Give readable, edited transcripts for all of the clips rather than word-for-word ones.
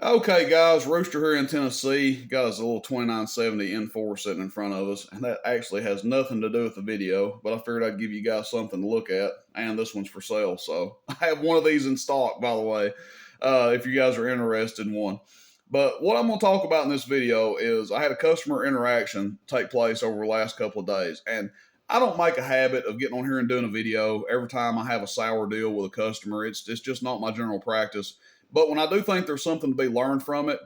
Okay, guys, Rooster here in Tennessee. Got us a little 2970 N4 sitting in front of us, and that actually has nothing to do with the video, but I figured I'd give you guys something to look at, and this one's for sale. So I have one of these in stock, by the way, if you guys are interested in one. But what I'm going to talk about in this video is I had a customer interaction take place over the last couple of days, and I don't make a habit of getting on here and doing a video every time I have a sour deal with a customer. It's just not my general practice. But when I do think there's something to be learned from it,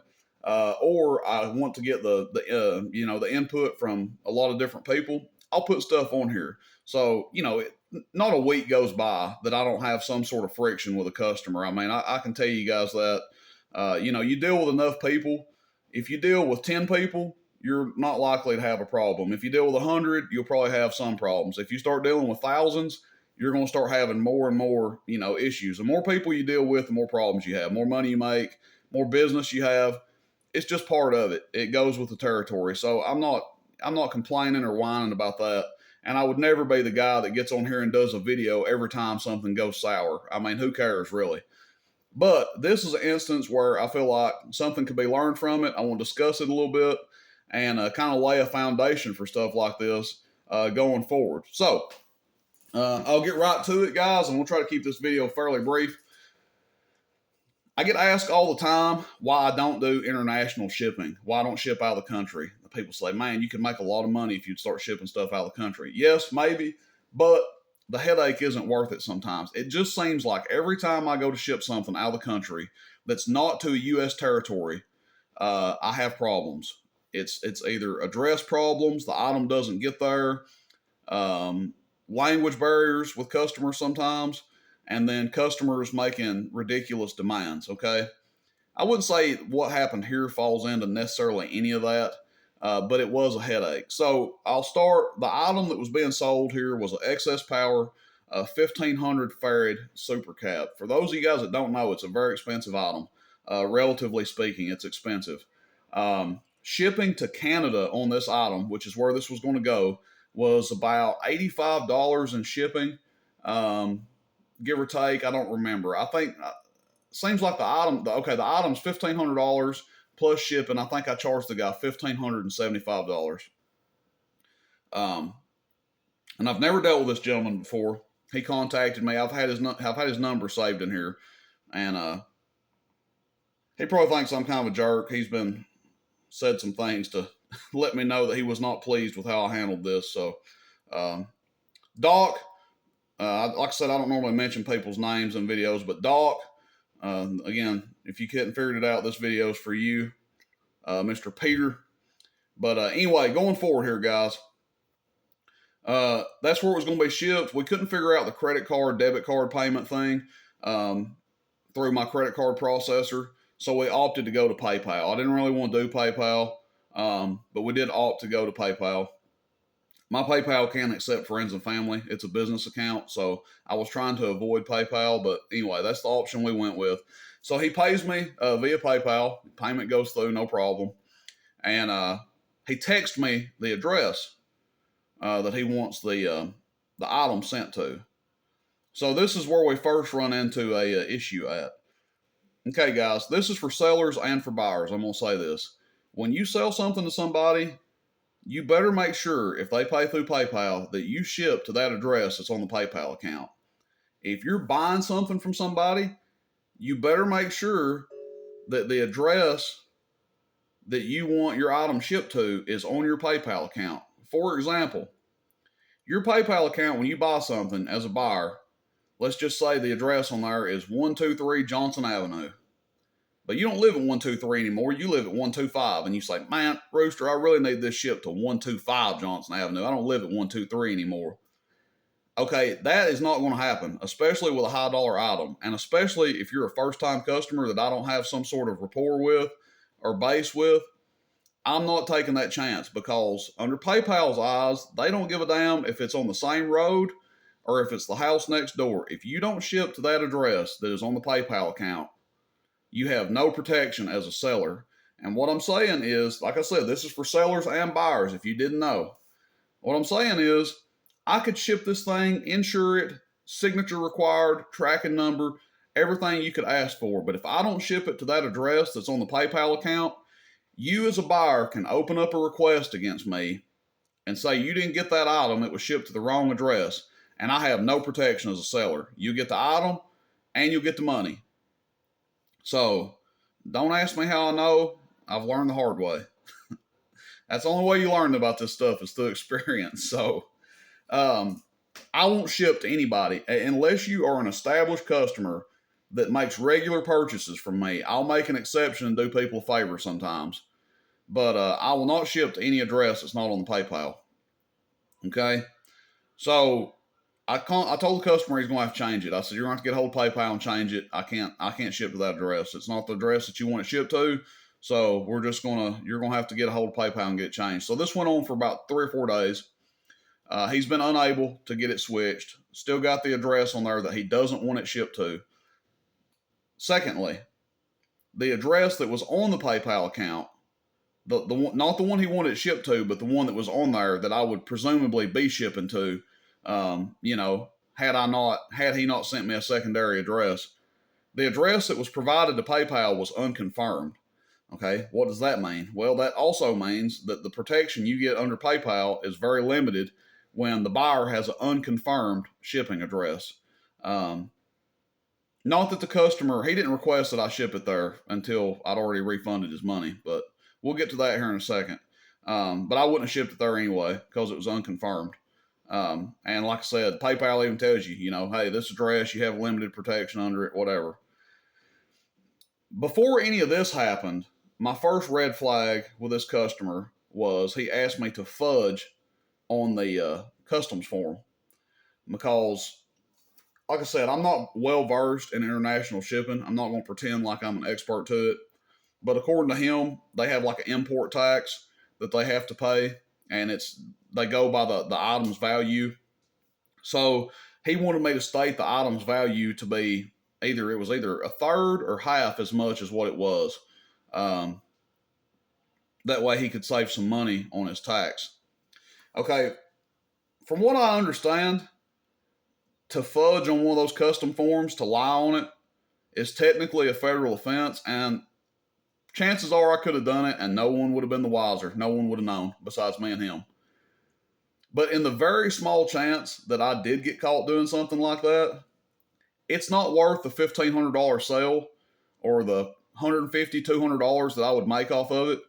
or I want to get the input from a lot of different people, I'll put stuff on here. So not a week goes by that I don't have some sort of friction with a customer. I mean, I can tell you guys that you deal with enough people. If you deal with 10 people, you're not likely to have a problem. If you deal with 100, you'll probably have some problems. If you start dealing with thousands, you're going to start having more and more, issues. The more people you deal with, the more problems you have, more money you make, more business you have. It's just part of it. It goes with the territory. So I'm not complaining or whining about that. And I would never be the guy that gets on here and does a video every time something goes sour. I mean, who cares really? But this is an instance where I feel like something could be learned from it. I want to discuss it a little bit and kind of lay a foundation for stuff like this going forward. So I'll get right to it, guys, and we'll try to keep this video fairly brief. I get asked all the time why I don't do international shipping, why I don't ship out of the country. People say, man, you could make a lot of money if you'd start shipping stuff out of the country. Yes, maybe, but the headache isn't worth it sometimes. It just seems like every time I go to ship something out of the country that's not to a U.S. territory, I have problems. It's either address problems, the item doesn't get there, language barriers with customers sometimes, and then customers making ridiculous demands. Okay. I wouldn't say what happened here falls into necessarily any of that, but it was a headache. So I'll start. The item that was being sold here was an excess power 1500 farad super cab. For those of you guys that don't know, it's a very expensive item. Relatively speaking, it's expensive. Shipping to Canada on this item, which is where this was going to go, was about $85 in shipping, give or take. I don't remember. I think seems like the item's $1,500 plus shipping. I think I charged the guy $1,575. Um, and I've never dealt with this gentleman before. He contacted me. I've had his number saved in here, and he probably thinks I'm kind of a jerk. He's been said some things to let me know that he was not pleased with how I handled this. So, Doc, like I said, I don't normally mention people's names in videos, but Doc, again, if you couldn't figure it out, this video is for you, Mr. Peter. But anyway, going forward here, guys, that's where it was going to be shipped. We couldn't figure out the credit card, debit card payment thing through my credit card processor. So we opted to go to PayPal. I didn't really want to do PayPal, but we did opt to go to PayPal. My PayPal can't accept friends and family. It's a business account, so I was trying to avoid PayPal. But anyway, that's the option we went with. So he pays me via PayPal. Payment goes through, no problem. And he texts me the address that he wants the item sent to. So this is where we first run into a issue at. Okay, guys, this is for sellers and for buyers. I'm going to say this. When you sell something to somebody, you better make sure if they pay through PayPal that you ship to that address that's on the PayPal account. If you're buying something from somebody, you better make sure that the address that you want your item shipped to is on your PayPal account. For example, your PayPal account, when you buy something as a buyer, let's just say the address on there is 123 Johnson Avenue. But you don't live at 123 anymore. You live at 125. And you say, man, Rooster, I really need this shipped to 125 Johnson Avenue. I don't live at 123 anymore. Okay, that is not going to happen, especially with a high dollar item. And especially if you're a first time customer that I don't have some sort of rapport with or base with, I'm not taking that chance because under PayPal's eyes, they don't give a damn if it's on the same road or if it's the house next door. If you don't ship to that address that is on the PayPal account, you have no protection as a seller. And what I'm saying is, like I said, this is for sellers and buyers, if you didn't know. What I'm saying is, I could ship this thing, insure it, signature required, tracking number, everything you could ask for. But if I don't ship it to that address that's on the PayPal account, you as a buyer can open up a request against me and say you didn't get that item, it was shipped to the wrong address, and I have no protection as a seller. You get the item and you'll get the money. So don't ask me how I know. I've learned the hard way. That's the only way you learn about this stuff is through experience. So I won't ship to anybody unless you are an established customer that makes regular purchases from me. I'll make an exception and do people a favor sometimes. But I will not ship to any address that's not on the PayPal. Okay? So I told the customer he's going to have to change it. I said, you're going to have to get a hold of PayPal and change it. I can't ship to that address. It's not the address that you want it shipped to. So you're going to have to get a hold of PayPal and get it changed. So this went on for about 3 or 4 days. He's been unable to get it switched. Still got the address on there that he doesn't want it shipped to. Secondly, the address that was on the PayPal account, not the one he wanted it shipped to, but the one that was on there that I would presumably be shipping to, had he not sent me a secondary address. The address that was provided to PayPal was unconfirmed. Okay, what does that mean? Well, that also means that the protection you get under PayPal is very limited when the buyer has an unconfirmed shipping address. Not that the customer, he didn't request that I ship it there until I'd already refunded his money, but we'll get to that here in a second. But I wouldn't have shipped it there anyway because it was unconfirmed. And like I said, PayPal even tells you, hey, this address, you have limited protection under it, whatever. Before any of this happened, my first red flag with this customer was he asked me to fudge on the customs form because, like I said, I'm not well versed in international shipping. I'm not going to pretend like I'm an expert to it. But according to him, they have like an import tax that they have to pay, and they go by the item's value. So he wanted me to state the item's value to be either a third or half as much as what it was. That way he could save some money on his tax. Okay, from what I understand, to fudge on one of those custom forms, to lie on it, is technically a federal offense, and chances are I could have done it and no one would have been the wiser. No one would have known besides me and him. But in the very small chance that I did get caught doing something like that, it's not worth the $1,500 sale or the $150, $200 that I would make off of it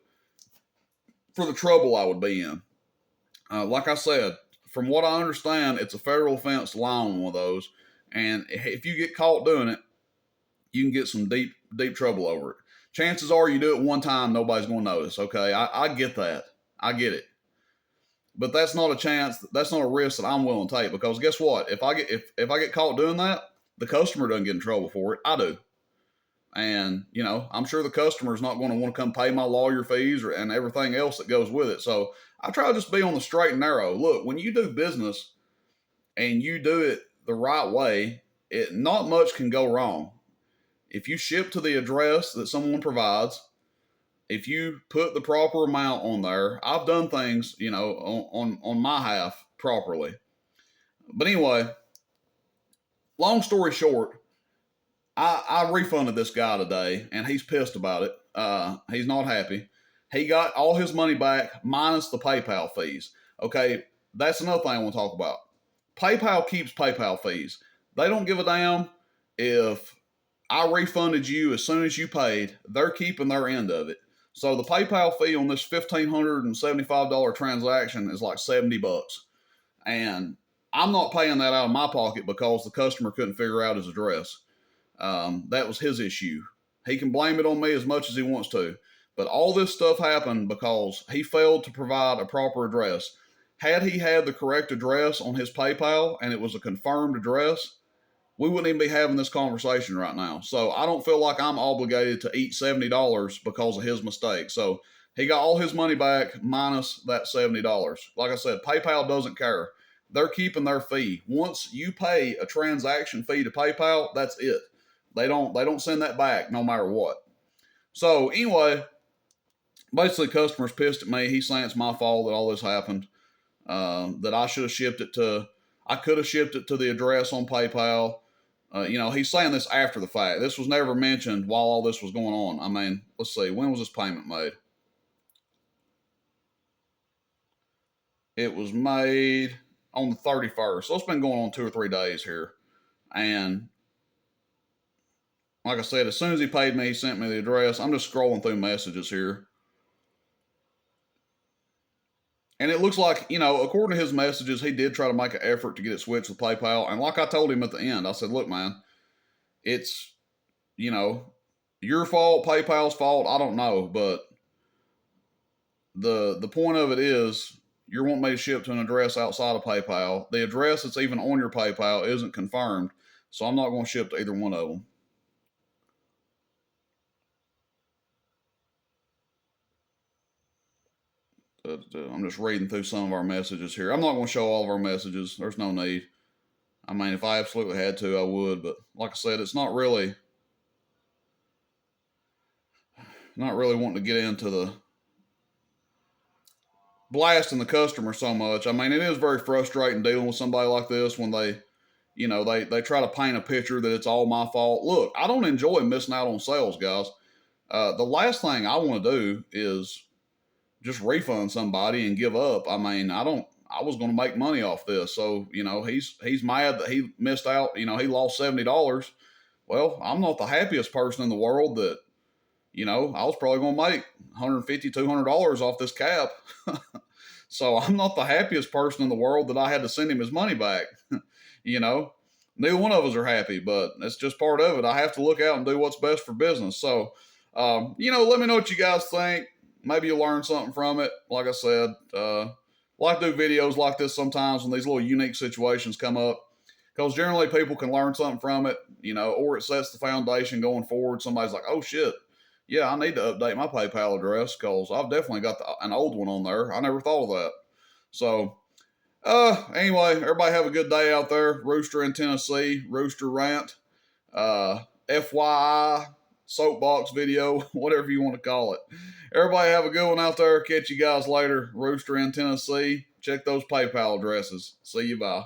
for the trouble I would be in. Like I said, from what I understand, it's a federal offense to lie on one of those. And if you get caught doing it, you can get some deep, deep trouble over it. Chances are you do it one time, nobody's going to notice. Okay, I get that. I get it. But that's not a risk that I'm willing to take, because guess what? If I get caught doing that, the customer doesn't get in trouble for it. I do. And, I'm sure the customer's not going to want to come pay my lawyer fees and everything else that goes with it. So I try to just be on the straight and narrow. Look, when you do business and you do it the right way, not much can go wrong. If you ship to the address that someone provides, if you put the proper amount on there, I've done things, on my half properly. But anyway, long story short, I refunded this guy today, and he's pissed about it. He's not happy. He got all his money back minus the PayPal fees. Okay, that's another thing I want to talk about. PayPal keeps PayPal fees. They don't give a damn if I refunded you as soon as you paid. They're keeping their end of it. So the PayPal fee on this $1,575 transaction is like $70. And I'm not paying that out of my pocket because the customer couldn't figure out his address. That was his issue. He can blame it on me as much as he wants to. But all this stuff happened because he failed to provide a proper address. Had he had the correct address on his PayPal and it was a confirmed address, we wouldn't even be having this conversation right now. So I don't feel like I'm obligated to eat $70 because of his mistake. So he got all his money back minus that $70. Like I said, PayPal doesn't care. They're keeping their fee. Once you pay a transaction fee to PayPal, that's it. They don't send that back no matter what. So anyway, basically customer's pissed at me. He's saying it's my fault that all this happened. That I should have shipped it to, I could have shipped it to the address on PayPal. He's saying this after the fact. This was never mentioned while all this was going on. I mean, let's see, when was this payment made? It was made on the 31st. So it's been going on 2 or 3 days here. And like I said, as soon as he paid me, he sent me the address. I'm just scrolling through messages here. And it looks like, according to his messages, he did try to make an effort to get it switched with PayPal. And like I told him at the end, I said, look, man, it's, your fault, PayPal's fault. I don't know. But the point of it is, you're wanting me to ship to an address outside of PayPal. The address that's even on your PayPal isn't confirmed. So I'm not going to ship to either one of them. I'm just reading through some of our messages here. I'm not going to show all of our messages. There's no need. I mean, if I absolutely had to, I would. But like I said, it's not really wanting to get into the blasting the customer so much. I mean, it is very frustrating dealing with somebody like this when they try to paint a picture that it's all my fault. Look, I don't enjoy missing out on sales, guys. The last thing I want to do is just refund somebody and give up. I mean, I was going to make money off this. So, he's mad that he missed out. He lost $70. Well, I'm not the happiest person in the world that, I was probably going to make $150, $200 off this cap. So I'm not the happiest person in the world that I had to send him his money back. Neither one of us are happy, but it's just part of it. I have to look out and do what's best for business. So, let me know what you guys think. Maybe you'll learn something from it. Like I said, I like to do videos like this sometimes when these little unique situations come up, because generally people can learn something from it, or it sets the foundation going forward. Somebody's like, oh shit, yeah, I need to update my PayPal address because I've definitely got an old one on there. I never thought of that. So, anyway, everybody have a good day out there. Rooster in Tennessee, Rooster Rant, FYI, soapbox video, whatever you want to call it. Everybody have a good one out there. Catch you guys later. Rooster in Tennessee. Check those PayPal addresses. See you. Bye.